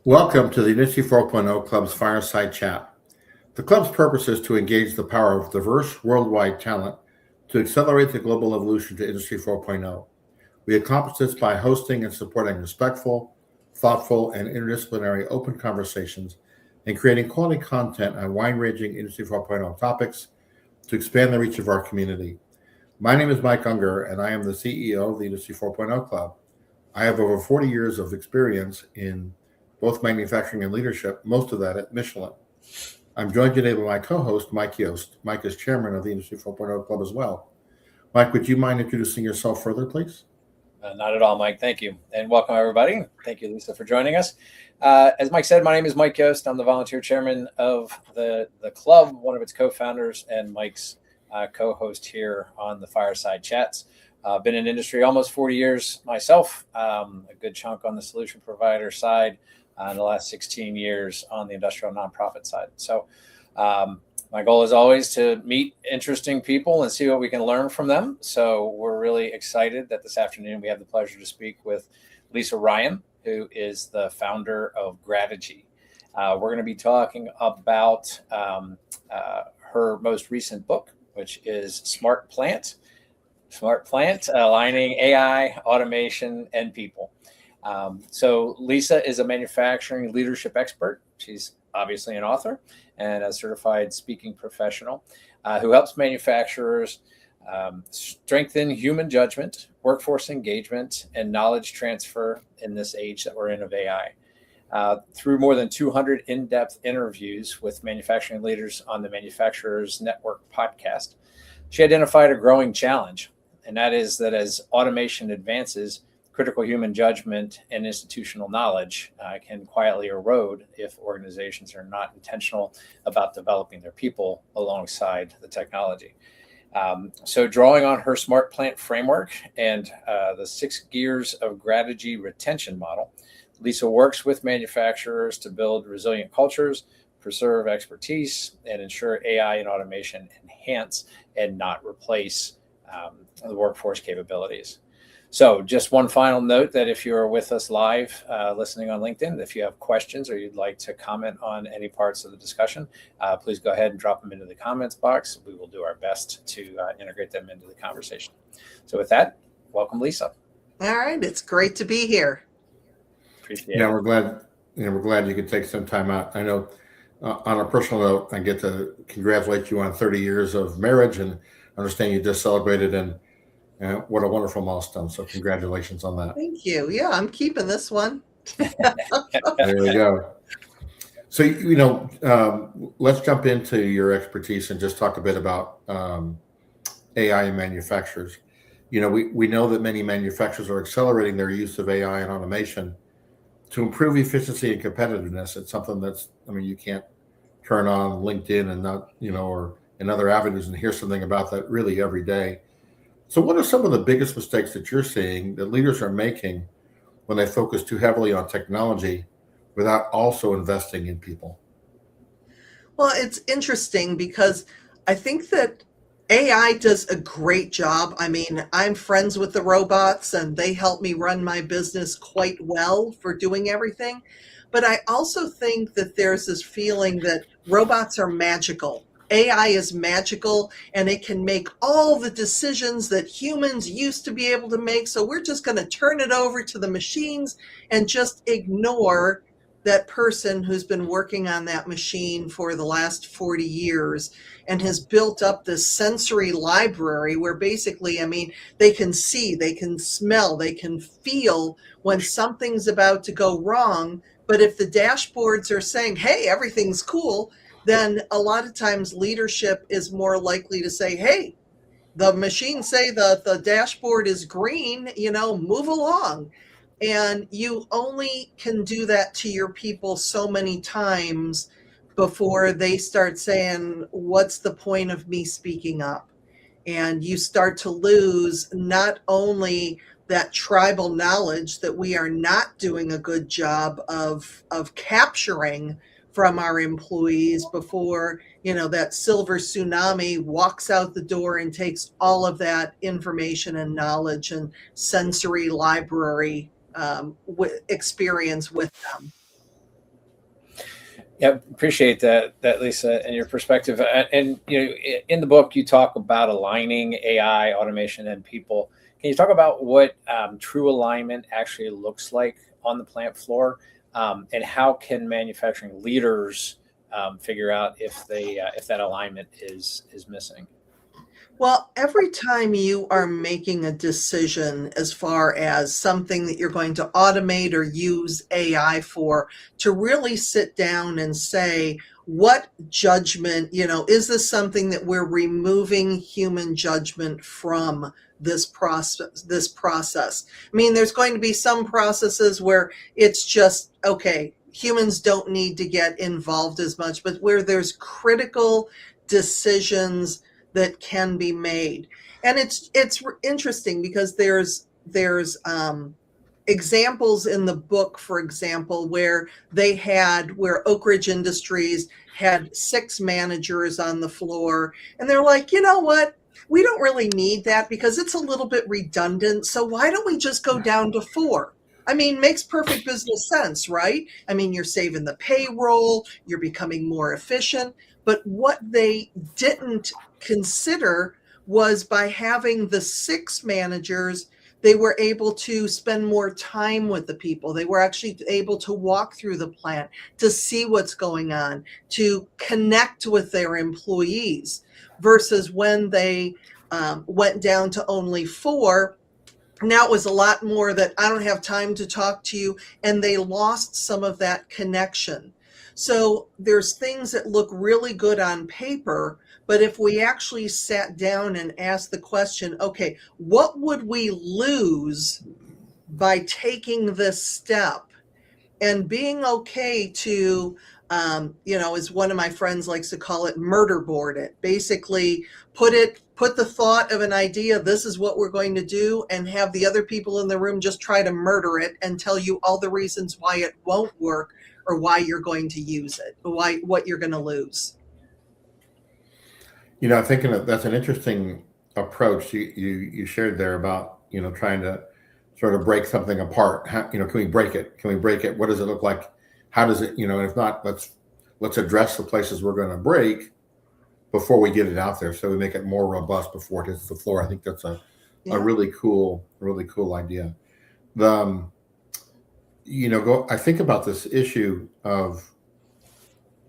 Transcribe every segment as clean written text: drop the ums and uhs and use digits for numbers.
Welcome to the Industry 4.0 Club's Fireside Chat. The club's purpose is to engage the power of diverse worldwide talent to accelerate the global evolution to Industry 4.0. We accomplish this by hosting and supporting respectful, thoughtful, and interdisciplinary open conversations and creating quality content on wide-ranging Industry 4.0 topics to expand the reach of our community. My name is Mike Unger, and I am the CEO of the Industry 4.0 Club. I have over 40 years of experience in both manufacturing and leadership, most of that at Michelin. I'm joined today by my co-host, Mike Yost. Mike is chairman of the Industry 4.0 Club as well. Mike, would you mind introducing yourself further, please? Not at all, Mike. Thank you. And welcome, everybody. Thank you, Lisa, for joining us. As Mike said, my name is Mike Yost. I'm the volunteer chairman of the club, one of its co-founders, and Mike's co-host here on the Fireside Chats. Been in industry almost 40 years myself, a good chunk on the solution provider side, in the last 16 years on the industrial nonprofit side. So my goal is always to meet interesting people and see what we can learn from them. So we're really excited that this afternoon we have the pleasure to speak with Lisa Ryan, who is the founder of Grategy. We're going to be talking about her most recent book, which is Smart Plant, aligning AI, automation, and people. So Lisa is a manufacturing leadership expert. She's obviously an author and a certified speaking professional who helps manufacturers strengthen human judgment, workforce engagement, and knowledge transfer in this age that we're in of AI. Through more than 200 in-depth interviews with manufacturing leaders on the Manufacturers Network podcast, she identified a growing challenge, and that is that as automation advances, critical human judgment and institutional knowledge can quietly erode if organizations are not intentional about developing their people alongside the technology. So drawing on her Smart Plant framework and the 6 gears of Grategy retention model, Lisa works with manufacturers to build resilient cultures, preserve expertise, and ensure AI and automation enhance and not replace the workforce capabilities. So just one final note that if you're with us live, listening on LinkedIn, if you have questions or you'd like to comment on any parts of the discussion, please go ahead and drop them into the comments box. We will do our best to integrate them into the conversation. So with that, welcome, Lisa. All right. It's great to be here. Appreciate Yeah, it. we're glad you could take some time out. I know on a personal note, I get to congratulate you on 30 years of marriage, and understand you just celebrated, and what a wonderful milestone. So congratulations on that. Thank you. Yeah, I'm keeping this one. There we go. So, let's jump into your expertise and just talk a bit about AI and manufacturers. We know that many manufacturers are accelerating their use of AI and automation to improve efficiency and competitiveness. It's something you can't turn on LinkedIn and not, or in other avenues and hear something about that really every day. So what are some of the biggest mistakes that you're seeing that leaders are making when they focus too heavily on technology without also investing in people? Well, it's interesting because I think that AI does a great job. I mean, I'm friends with the robots and they help me run my business quite well for doing everything. But I also think that there's this feeling that robots are magical. AI is magical and it can make all the decisions that humans used to be able to make. So we're just going to turn it over to the machines and just ignore that person who's been working on that machine for the last 40 years and has built up this sensory library where basically, they can see, they can smell, they can feel when something's about to go wrong. But if the dashboards are saying, hey, everything's cool, then a lot of times leadership is more likely to say, hey, the machines say the dashboard is green, move along. And you only can do that to your people so many times before they start saying, what's the point of me speaking up? And you start to lose not only that tribal knowledge that we are not doing a good job of capturing from our employees before, that silver tsunami walks out the door and takes all of that information and knowledge and sensory library experience with them. Yeah, appreciate that Lisa, and your perspective. And in the book, you talk about aligning AI, automation, and people. Can you talk about what true alignment actually looks like on the plant floor, and how can manufacturing leaders figure out if that alignment is missing? Well, every time you are making a decision as far as something that you're going to automate or use AI for, to really sit down and say, what judgment, is this something that we're removing human judgment from this process? I mean, there's going to be some processes where it's just, okay, humans don't need to get involved as much, but where there's critical decisions that can be made. And it's interesting because there's examples in the book, for example, where Oak Ridge Industries had 6 managers on the floor, and they're like, you know what? We don't really need that because it's a little bit redundant. So why don't we just go down to 4? I mean, makes perfect business sense, right? I mean, you're saving the payroll, you're becoming more efficient. But what they didn't consider was by having the 6 managers, they were able to spend more time with the people. They were actually able to walk through the plant, to see what's going on, to connect with their employees, versus when they went down to only 4. Now it was a lot more that I don't have time to talk to you, and they lost some of that connection. So there's things that look really good on paper, but if we actually sat down and asked the question, okay, what would we lose by taking this step? And being okay to, as one of my friends likes to call it, murder board it. Basically, put the thought of an idea, this is what we're going to do, and have the other people in the room just try to murder it and tell you all the reasons why it won't work or why you're going to use it, or what you're going to lose. Thinking that's an interesting approach you shared there about, trying to sort of break something apart. How, can we break it? Can we break it? What does it look like? How does it, and if not, let's address the places we're going to break before we get it out there, so we make it more robust before it hits the floor. I think that's a really cool idea. I think about this issue of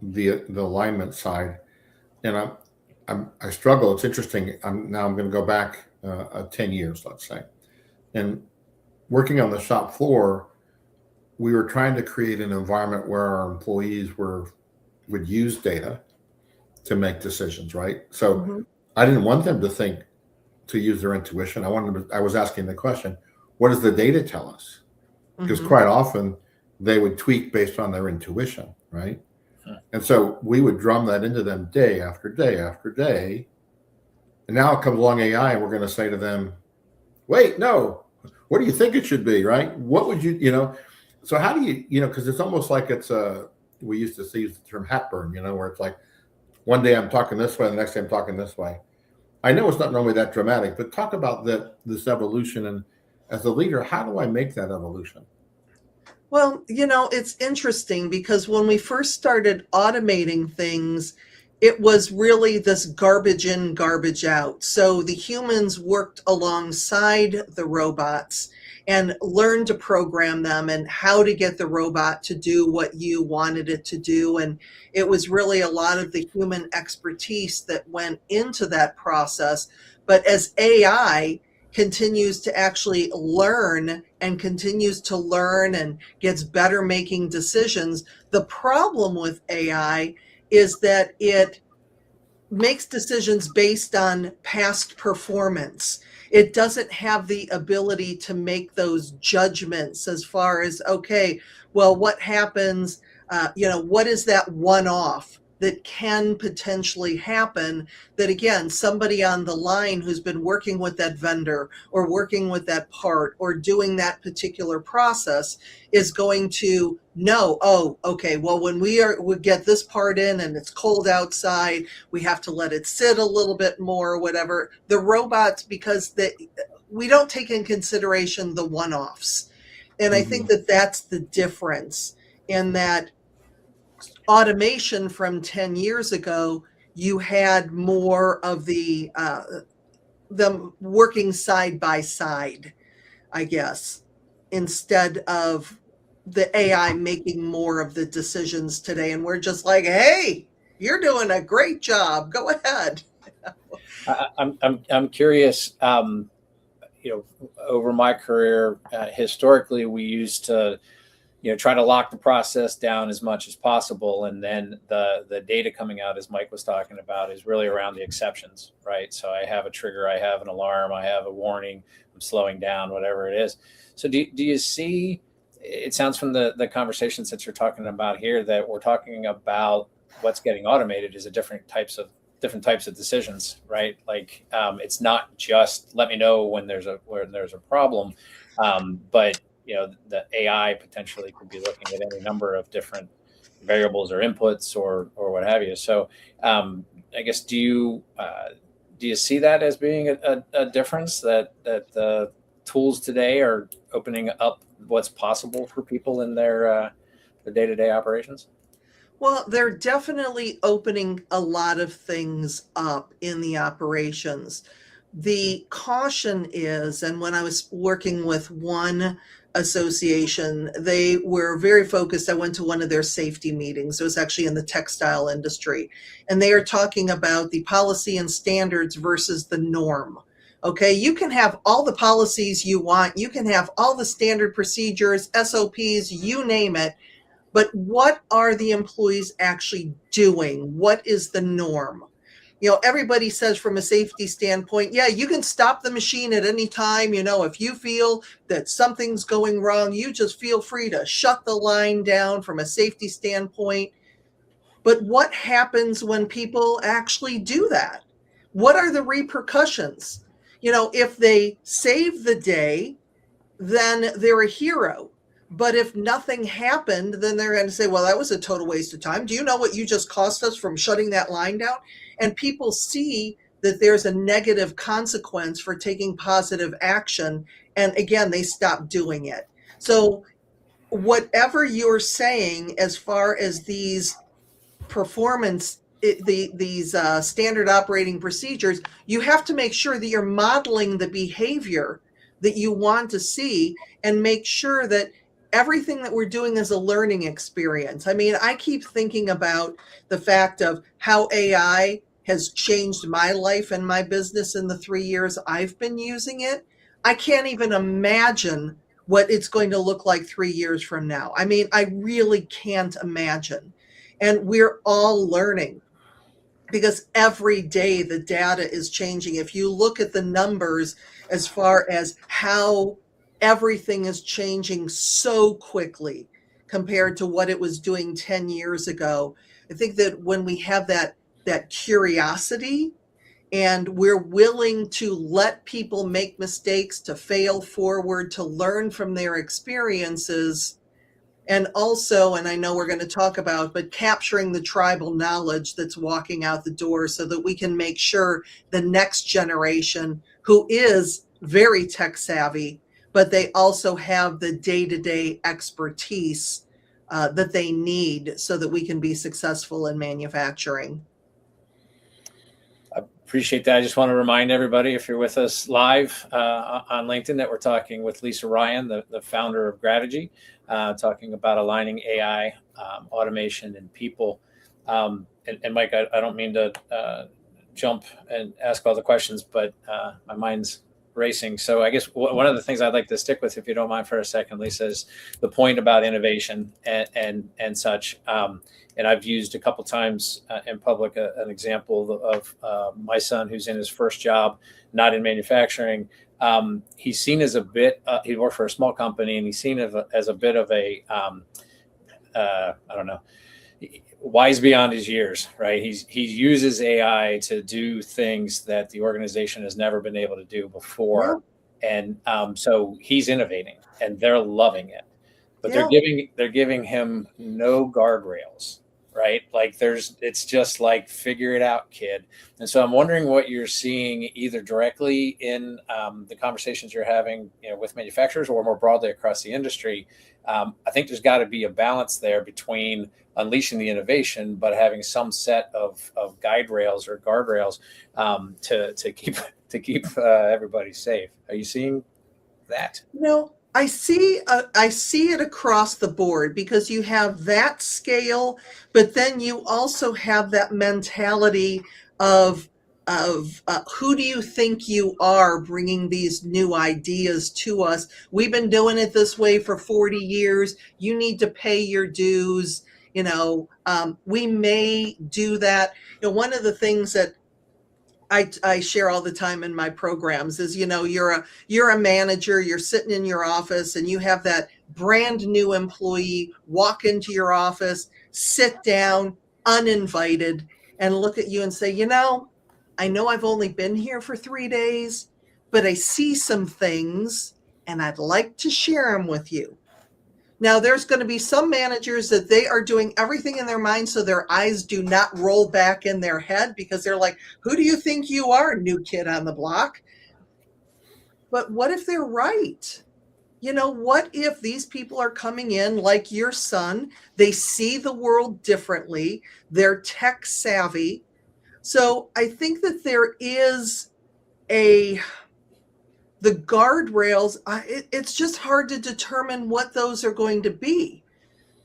the alignment side, and I struggle. It's interesting. I'm going to go back 10 years, let's say, and working on the shop floor, we were trying to create an environment where our employees would use data to make decisions, right? So I didn't want them to use their intuition. I was asking the question, what does the data tell us? Because quite often they would tweak based on their intuition, right? And so we would drum that into them day after day after day. And now it comes along AI, and we're going to say to them, wait, no, what do you think it should be, right? What would you, so how do you, because it's almost like we used to use the term hat burn, where it's like, one day I'm talking this way, the next day I'm talking this way. I know it's not normally that dramatic, but talk about this evolution. And as a leader, how do I make that evolution? Well, it's interesting because when we first started automating things, it was really this garbage in, garbage out. So the humans worked alongside the robots and learned to program them and how to get the robot to do what you wanted it to do. And it was really a lot of the human expertise that went into that process. But as AI continues to actually learn and continues to learn and gets better making decisions, the problem with AI is that it makes decisions based on past performance. It doesn't have the ability to make those judgments as far as, okay, well, what happens, what is that one-off that can potentially happen that, again, somebody on the line who's been working with that vendor or working with that part or doing that particular process is going to know, oh, okay, well, when we get this part in and it's cold outside, we have to let it sit a little bit more or whatever. The robots, because we don't take in consideration the one-offs. And I think that that's the difference, in that automation from 10 years ago, you had more of them working side by side, I guess, instead of the AI making more of the decisions today. And we're just like, hey, you're doing a great job. Go ahead. I'm curious. Over my career, historically, we used to, try to lock the process down as much as possible, and then the data coming out, as Mike was talking about, is really around the exceptions, right? So I have a trigger, I have an alarm, I have a warning, I'm slowing down, whatever it is. So do you see? It sounds from the conversations that you're talking about here that we're talking about what's getting automated is a different types of decisions, right? Like it's not just let me know when there's a problem, but the AI potentially could be looking at any number of different variables or inputs or what have you. So I guess do you see that as being a difference that the tools today are opening up what's possible for people in their day-to-day operations? Well, they're definitely opening a lot of things up in the operations. The caution is, and when I was working with one association, they were very focused. I went to one of their safety meetings. It was actually in the textile industry. And they are talking about the policy and standards versus the norm. Okay, you can have all the policies you want, you can have all the standard procedures, SOPs, you name it. But what are the employees actually doing? What is the norm? Everybody says from a safety standpoint, yeah, you can stop the machine at any time. If you feel that something's going wrong, you just feel free to shut the line down from a safety standpoint. But what happens when people actually do that? What are the repercussions? If they save the day, then they're a hero. But if nothing happened, then they're going to say, well, that was a total waste of time. Do you know what you just cost us from shutting that line down? And people see that there's a negative consequence for taking positive action. And again, they stop doing it. So whatever you're saying, as far as these these standard operating procedures, you have to make sure that you're modeling the behavior that you want to see and make sure that everything that we're doing is a learning experience. I mean, I keep thinking about the fact of how AI has changed my life and my business in the 3 years I've been using it. I can't even imagine what it's going to look like 3 years from now. I mean, I really can't imagine. And we're all learning because every day the data is changing. If you look at the numbers as far as how everything is changing so quickly compared to what it was doing 10 years ago, I think that when we have that curiosity and we're willing to let people make mistakes, to fail forward, to learn from their experiences, and also, and I know we're going to talk about, but capturing the tribal knowledge that's walking out the door so that we can make sure the next generation, who is very tech savvy, but they also have the day-to-day expertise that they need so that we can be successful in manufacturing. Appreciate that. I just want to remind everybody, if you're with us live on LinkedIn, that we're talking with Lisa Ryan, the founder of Grategy, talking about aligning AI, automation, and people. And Mike, I don't mean to jump and ask all the questions, but my mind's racing. So I guess one of the things I'd like to stick with, if you don't mind for a second, Lisa, is the point about innovation and such. And I've used a couple times in public an example of my son who's in his first job, not in manufacturing. He's seen as a bit, he worked for a small company, and he's seen as a bit of a, I don't know, wise beyond his years, right? He uses AI to do things that the organization has never been able to do before. Yeah. And so he's innovating and they're loving it, but yeah, they're giving him no guardrails. right? Like it's just like, figure it out, kid. And so I'm wondering what you're seeing either directly in the conversations you're having, with manufacturers, or more broadly across the industry. I think there's got to be a balance there between unleashing the innovation, but having some set of guide rails or guardrails to keep everybody safe. Are you seeing that? I see it across the board, because you have that scale, but then you also have that mentality of who do you think you are, bringing these new ideas to us? We've been doing it this way for 40 years. You need to pay your dues. We may do that. One of the things that I share all the time in my programs is, you're a manager, you're sitting in your office, and you have that brand new employee walk into your office, sit down uninvited, and look at you and say, I know I've only been here for 3 days, but I see some things and I'd like to share them with you. Now, there's going to be some managers that they are doing everything in their mind so their eyes do not roll back in their head, because they're like, who do you think you are, new kid on the block? But what if they're right? What if these people are coming in like your son? They see the world differently. They're tech savvy. So I think that there is the guardrails. It's just hard to determine what those are going to be,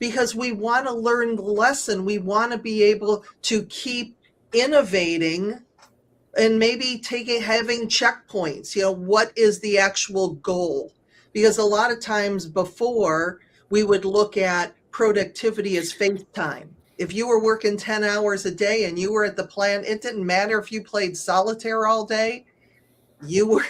because we want to learn the lesson. We want to be able to keep innovating, and maybe having checkpoints. What is the actual goal? Because a lot of times before, we would look at productivity as face time. If you were working 10 hours a day and you were at the plant, it didn't matter if you played solitaire all day. You were,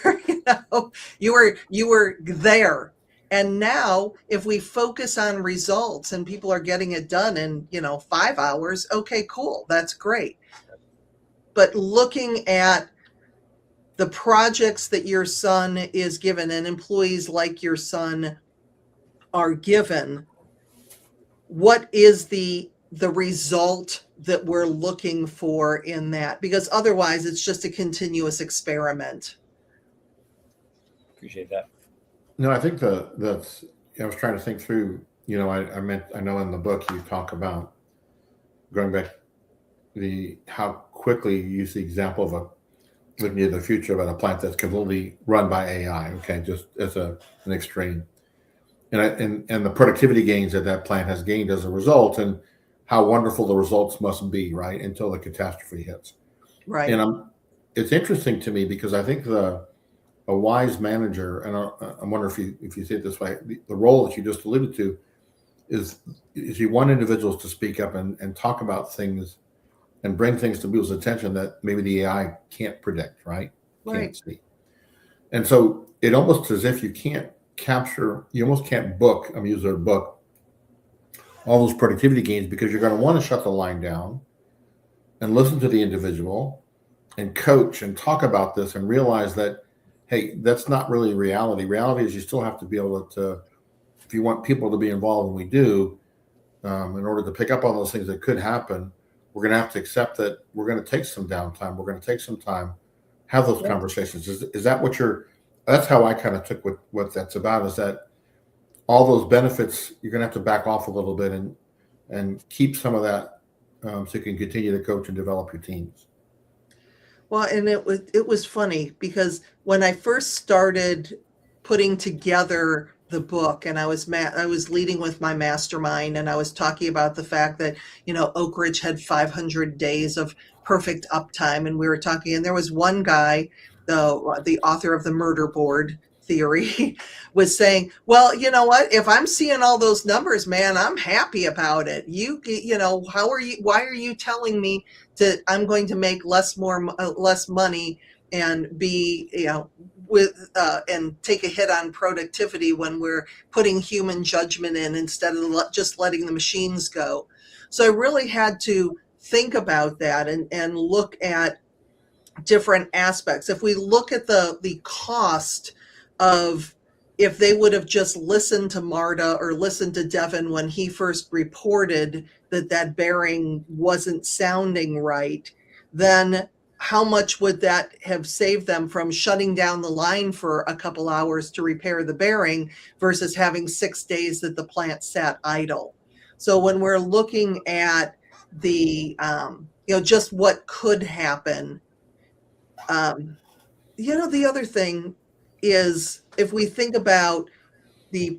you were there. And now, if we focus on results and people are getting it done in, 5 hours, okay, cool, that's great. But looking at the projects that your son is given, and employees like your son are given, what is the result that we're looking for in that? Because otherwise it's just a continuous experiment. Appreciate that. No, I think that's, I was trying to think through, I know in the book you talk about going back how quickly you use the example of looking at the future about a plant that's completely run by AI. Okay, just as an extreme, and the productivity gains that plant has gained as a result, and how wonderful the results must be, right, until the catastrophe hits. Right. And it's interesting to me, because I think a wise manager, and I wonder if you see it this way, the role that you just alluded to is you want individuals to speak up and talk about things and bring things to people's attention that maybe the AI can't predict, right? Can't see. And so it almost as if you almost can't book, I'm using a book, all those productivity gains, because you're going to want to shut the line down and listen to the individual and coach and talk about this and realize that, hey, that's not really reality. Reality is you still have to be able to, if you want people to be involved, and we do, in order to pick up on those things that could happen, we're going to have to accept that we're going to take some downtime. We're going to take some time, have those conversations. Is that what that's how I kind of took what that's about, is that all those benefits, you're going to have to back off a little bit and keep some of that, so you can continue to coach and develop your teams. Well, and it was funny, because when I first started putting together the book, and I was leading with my mastermind, and I was talking about the fact that Oak Ridge had 500 days of perfect uptime, and we were talking, and there was one guy, the author of the murder board theory, was saying, well, you know what, if I'm seeing all those numbers, man, I'm happy about it. Why are you telling me I'm going to make less money and be, and take a hit on productivity when we're putting human judgment in instead of just letting the machines go? So I really had to think about that and look at different aspects. If we look at the cost of if they would have just listened to Marta or listened to Devin when he first reported that bearing wasn't sounding right, then how much would that have saved them from shutting down the line for a couple hours to repair the bearing versus having 6 days that the plant sat idle? So when we're looking at the, just what could happen, the other thing is if we think about the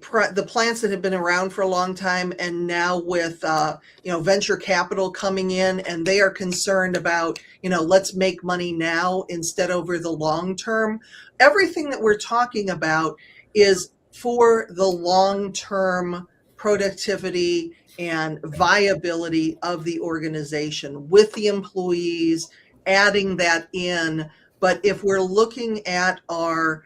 plants that have been around for a long time, and now with venture capital coming in, and they are concerned about let's make money now instead over the long term. Everything that we're talking about is for the long term productivity and viability of the organization with the employees, adding that in. But if we're looking at our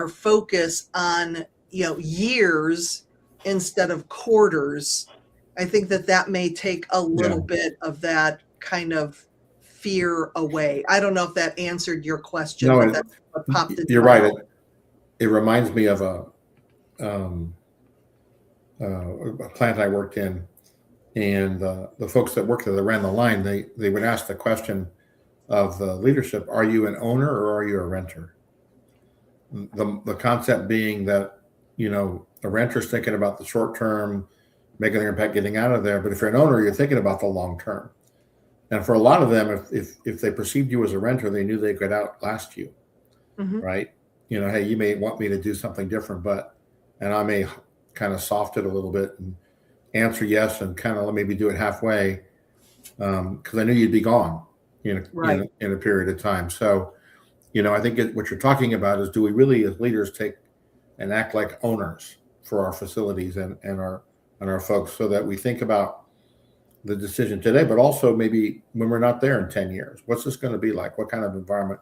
focus on years instead of quarters, I think that may take a little bit of that kind of fear away. I don't know if that answered your question, No, but that's what popped into you're my right. head. It reminds me of a plant I worked in, and the folks that worked there that ran the line, they would ask the question of the leadership: are you an owner or are you a renter? The concept being that a renter's thinking about the short term, making their impact, getting out of there. But if you're an owner, you're thinking about the long term. And for a lot of them, if they perceived you as a renter, they knew they could outlast you, right? Hey, you may want me to do something different, and I may kind of soft it a little bit and answer yes and kind of let maybe do it halfway because I knew you'd be gone in a period of time. So, I think what you're talking about is, do we really as leaders take and act like owners for our facilities and our folks, so that we think about the decision today, but also maybe when we're not there in 10 years, what's this going to be like? What kind of environment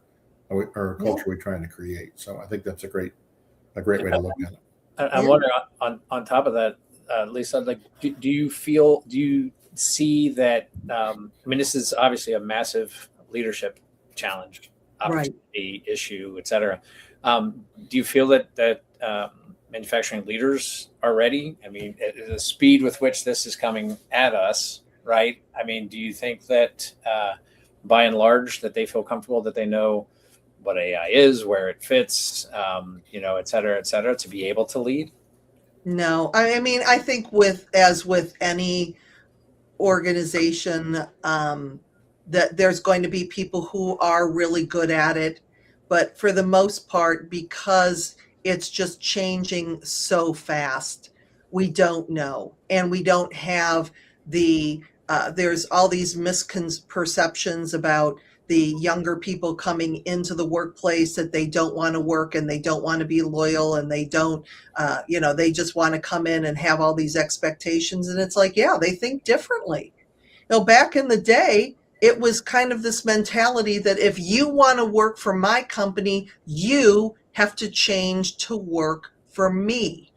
or culture are we trying to create? So I think that's a great way to look at it. I'm wondering on top of that, Lisa, like, do you see that? This is obviously a massive leadership challenge, opportunity, issue, et cetera. Do you feel that manufacturing leaders are ready? The speed with which this is coming at us, right? Do you think that by and large that they feel comfortable, that they know what AI is, where it fits, et cetera, to be able to lead? No, I think as with any organization, that there's going to be people who are really good at it, but for the most part, because it's just changing so fast, we don't know, and we don't have there's all these misconceptions about the younger people coming into the workplace, that they don't want to work and they don't want to be loyal and they don't, they just want to come in and have all these expectations. And it's like, yeah, they think differently. Back in the day, it was kind of this mentality that if you want to work for my company, you have to change to work for me.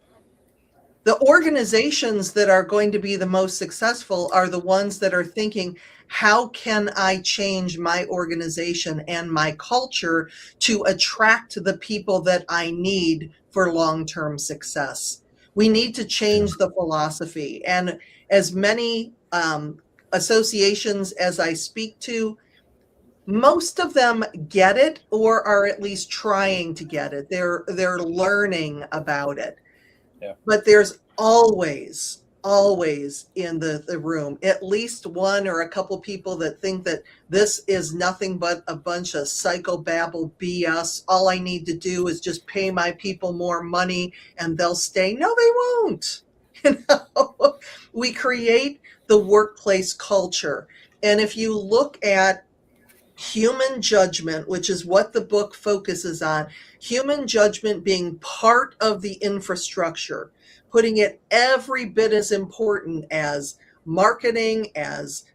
The organizations that are going to be the most successful are the ones that are thinking, how can I change my organization and my culture to attract the people that I need for long-term success? We need to change the philosophy. And as many associations as I speak to, most of them get it, or are at least trying to get it. They're learning about it. Yeah. But there's always in the room at least one or a couple people that think that this is nothing but a bunch of psychobabble BS. All I need to do is just pay my people more money and they'll stay. No, they won't. We create the workplace culture. And if you look at human judgment, which is what the book focuses on, human judgment being part of the infrastructure, putting it every bit as important as marketing, as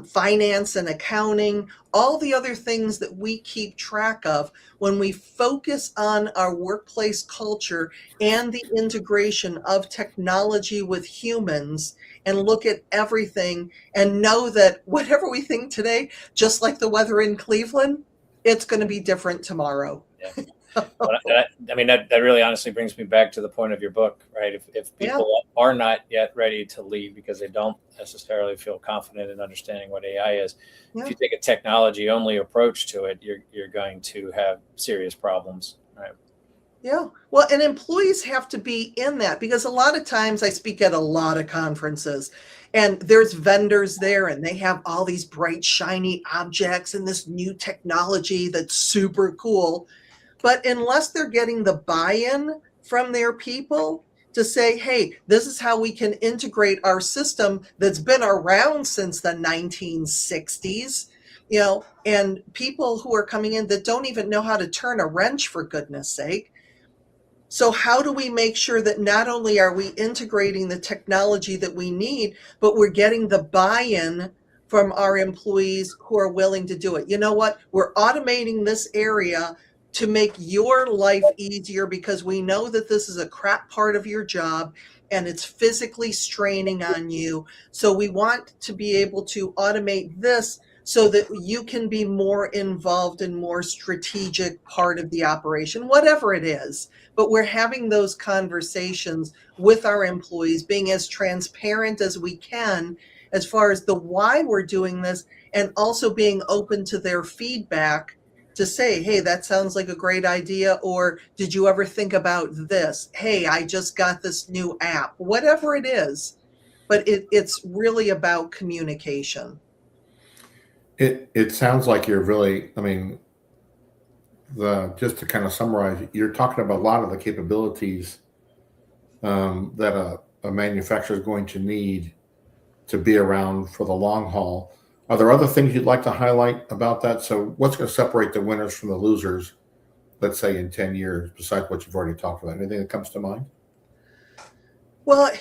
finance and accounting, all the other things that we keep track of. When we focus on our workplace culture and the integration of technology with humans, and look at everything and know that whatever we think today, just like the weather in Cleveland, it's going to be different tomorrow. Yeah. I mean, that really honestly brings me back to the point of your book, right? If Yeah, people are not yet ready to lead because they don't necessarily feel confident in understanding what AI is, if yeah. you take a technology only approach to it, you're going to have serious problems, right? Yeah. Well, and employees have to be in that because a lot of times I speak at a lot of conferences and there's vendors there and they have all these bright, shiny objects and this new technology that's super cool. But unless they're getting the buy-in from their people to say, hey, this is how we can integrate our system that's been around since the 1960s, and people who are coming in that don't even know how to turn a wrench, for goodness sake. So how do we make sure that not only are we integrating the technology that we need, but we're getting the buy-in from our employees who are willing to do it? You know what? We're automating this area to make your life easier because we know that this is a crap part of your job and it's physically straining on you. So we want to be able to automate this so that you can be more involved in more strategic part of the operation, whatever it is. But we're having those conversations with our employees, being as transparent as we can as far as the why we're doing this, and also being open to their feedback to say, hey, that sounds like a great idea, or did you ever think about this? Hey, I just got this new app, whatever it is. But it's really about communication. It sounds like you're really, I mean, the just to kind of summarize, you're talking about a lot of the capabilities that a manufacturer is going to need to be around for the long haul. Are there other things you'd like to highlight about that? So, what's going to separate the winners from the losers, let's say in 10 years, besides what you've already talked about? Anything that comes to mind? Well,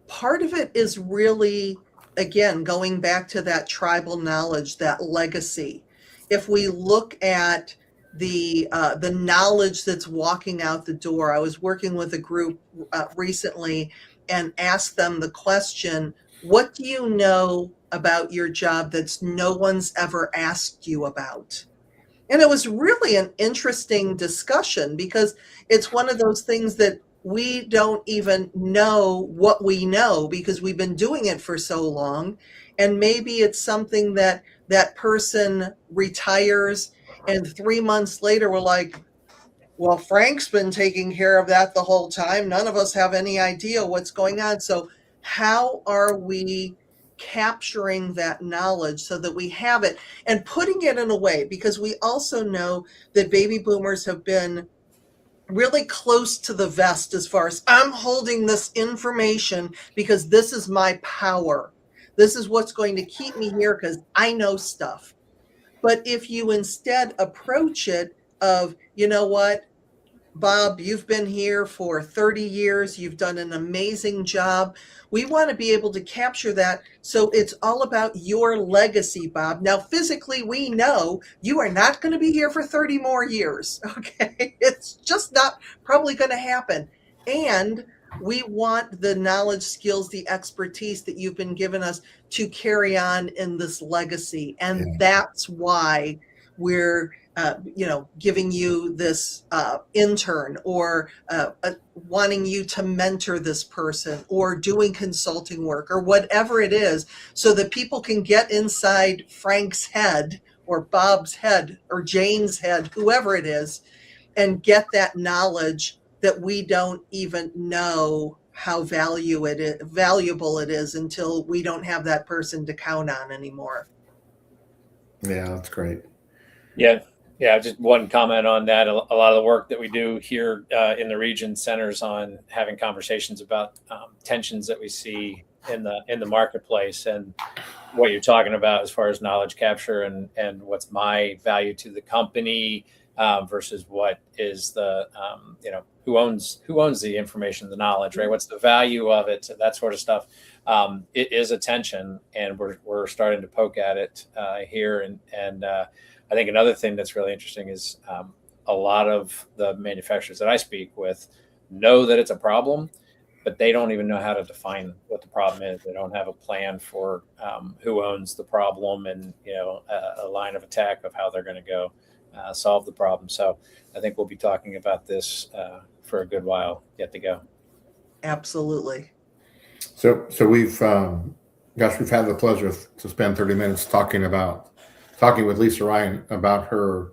part of it is really, again, going back to that tribal knowledge, that legacy. If we look at the knowledge that's walking out the door, I was working with a group recently and asked them the question, "What do you know about your job that's no one's ever asked you about?" And it was really an interesting discussion because it's one of those things that we don't even know what we know because we've been doing it for so long. And maybe it's something that that person retires, and 3 months later, we're like, well, Frank's been taking care of that the whole time. None of us have any idea what's going on. So, how are we capturing that knowledge so that we have it and putting it in a way? Because we also know that baby boomers have been really close to the vest as far as I'm holding this information because this is my power. This is what's going to keep me here because I know stuff. But if you instead approach it of, you know what, Bob, you've been here for 30 years. You've done an amazing job. We want to be able to capture that. So it's all about your legacy, Bob. Now, physically, we know you are not going to be here for 30 more years. Okay. It's just not probably going to happen. And we want the knowledge, skills, the expertise that you've been given us to carry on in this legacy. And Yeah. that's why we're giving you this intern or wanting you to mentor this person or doing consulting work or whatever it is so that people can get inside Frank's head or Bob's head or Jane's head, whoever it is, and get that knowledge that we don't even know how valuable it is until we don't have that person to count on anymore. Yeah, that's great. Yeah. Yeah. Just one comment on that. A lot of the work that we do here in the region centers on having conversations about tensions that we see in the marketplace and what you're talking about as far as knowledge capture and what's my value to the company versus what is the who owns the information, the knowledge, right? What's the value of it, that sort of stuff. It is a tension, and we're starting to poke at it here. And I think another thing that's really interesting is a lot of the manufacturers that I speak with know that it's a problem, but they don't even know how to define what the problem is. They don't have a plan for who owns the problem and a line of attack of how they're going to go solve the problem. So I think we'll be talking about this for a good while yet to go. Absolutely. So we've had the pleasure to spend 30 minutes talking with Lisa Ryan about her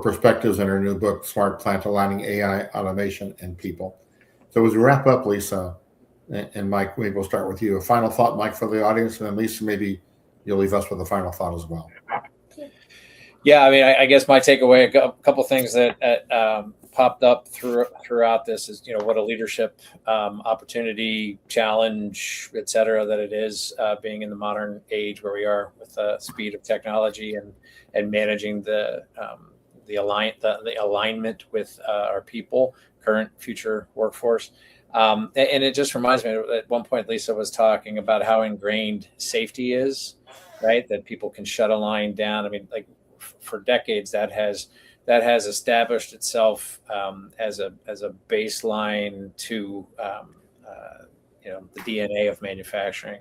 perspectives in her new book, Smart Plant Aligning AI, Automation, and People. So as we wrap up, Lisa and Mike, maybe we'll start with you. A final thought, Mike, for the audience, and then Lisa, maybe you'll leave us with a final thought as well. Yeah, I mean, I guess my takeaway, a couple things that popped up throughout this is, what a leadership opportunity, challenge, et cetera, that it is being in the modern age where we are with the speed of technology and managing the alignment with our people, current, future workforce. And it just reminds me, at one point, Lisa was talking about how ingrained safety is, right? That people can shut a line down. I mean, like for decades, that has established itself as a baseline to the DNA of manufacturing.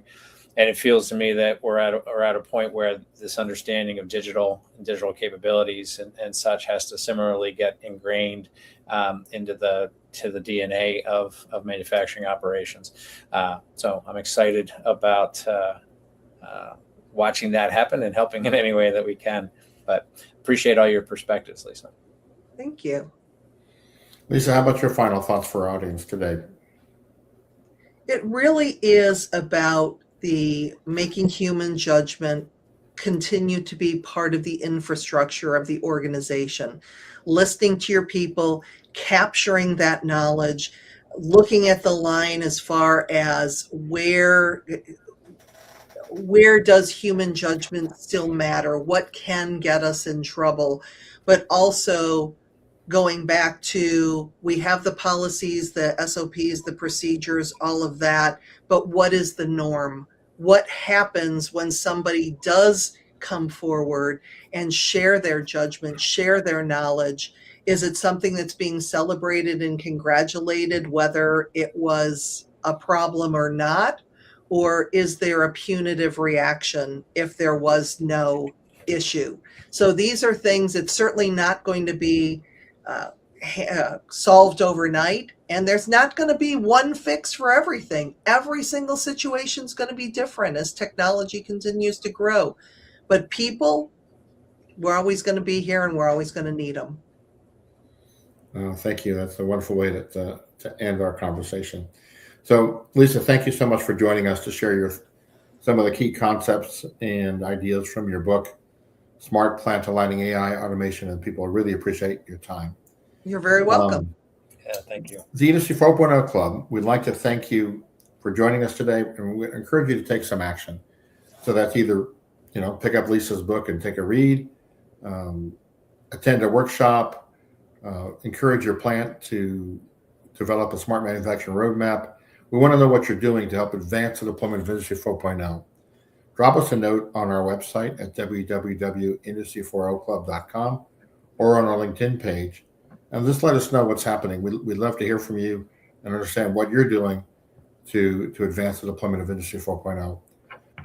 And it feels to me that we're at a point where this understanding of digital capabilities and such has to similarly get ingrained into the DNA of manufacturing operations. So I'm excited about watching that happen and helping in any way that we can. But appreciate all your perspectives, Lisa. Thank you. Lisa, how about your final thoughts for our audience today? It really is about the making human judgment continue to be part of the infrastructure of the organization, listening to your people, capturing that knowledge, looking at the line as far as where does human judgment still matter? What can get us in trouble? But also going back to, we have the policies, the SOPs, the procedures, all of that, but what is the norm? What happens when somebody does come forward and share their judgment, share their knowledge? Is it something that's being celebrated and congratulated, whether it was a problem or not? Or is there a punitive reaction if there was no issue? So these are things that's certainly not going to be solved overnight, and there's not going to be one fix for everything. Every single situation is going to be different as technology continues to grow. But people, we're always going to be here, and we're always going to need them. Thank you. That's a wonderful way to end our conversation. So, Lisa, thank you so much for joining us to share some of the key concepts and ideas from your book, Smart Plant Aligning AI, Automation, and People. I really appreciate your time. You're very welcome. Yeah, thank you. The Industry 4.0 Club, we'd like to thank you for joining us today, and we encourage you to take some action. So that's either, pick up Lisa's book and take a read, attend a workshop, encourage your plant to develop a smart manufacturing roadmap. We want to know what you're doing to help advance the deployment of Industry 4.0. Drop us a note on our website at www.industry40club.com or on our LinkedIn page, and just let us know what's happening. We'd love to hear from you and understand what you're doing to advance the deployment of Industry 4.0.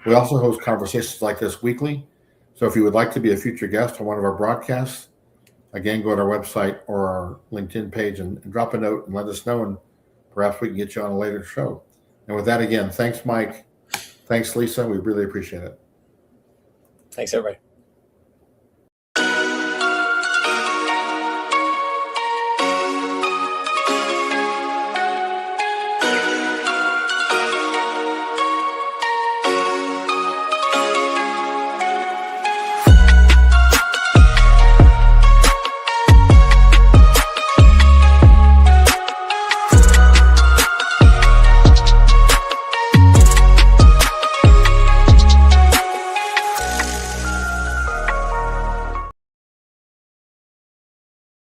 We also host conversations like this weekly, so if you would like to be a future guest on one of our broadcasts, again, go to our website or our LinkedIn page and drop a note and let us know, and perhaps we can get you on a later show. And with that, again, thanks, Mike. Thanks, Lisa. We really appreciate it. Thanks, everybody.